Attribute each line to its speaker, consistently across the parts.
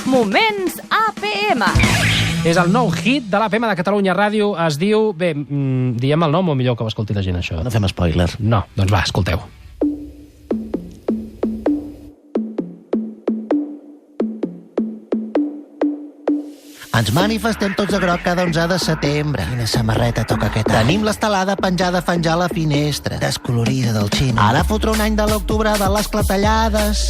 Speaker 1: Moments APM.
Speaker 2: És el nou hit de l'APM de Catalunya Ràdio. Es diu... Bé, diem el nom o millor que ho escolti la gent, això?
Speaker 3: No fem spoiler.
Speaker 2: No, doncs va, escolteu.
Speaker 3: Ens manifestem tots de groc cada 11 de setembre. Quina samarreta toca aquest any. Tenim l'estelada penjada fent ja a la finestra, descolorida del xino. Ara fotrà un any de l'octubre de les clatellades.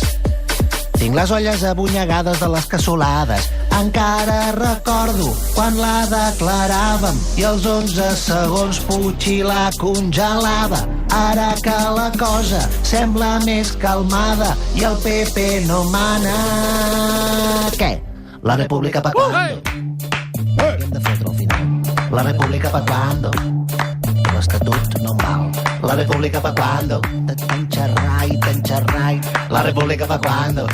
Speaker 3: Tinc les olles abunyegades de les cassolades. Encara recordo quan la declaràvem i els 11 segons Puig i la congelava. Ara que la cosa sembla més calmada i el PP no mana. Què? La república pa' cuando? Hem de fotre al final. La república pa' cuando? L'estatut no en val. La república pa' cuando? Tan xerrai. La república pa' cuando?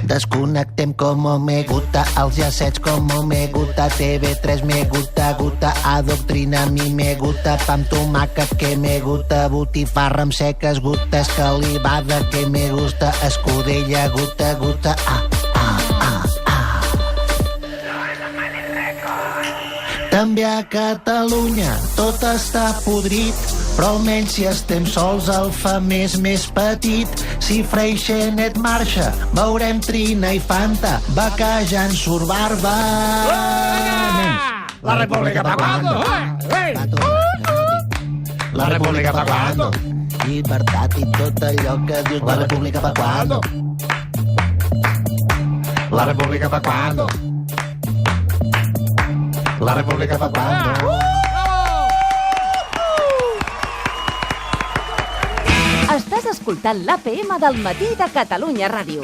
Speaker 3: Desconnectem com me gusta, els llacets com me gusta, TV3 me gusta, adoctrina a mi me gusta, pa amb tomàquet que me gusta, botifarra amb seques gutes, calibada que me gusta, escudella, guta, També a Catalunya tot està podrit, però almenys si estem sols el famé és més petit. Si Freixenet marxa, veurem Trina i Fanta vaquejant sur barba.
Speaker 2: La república pa' cuando?
Speaker 3: La república pa' cuando? Llibertat i tot allò que dius. La república pa' cuando? La república pa' cuando? La república pa' cuando?
Speaker 1: Estàs escoltant l'APM del matí de Catalunya Ràdio.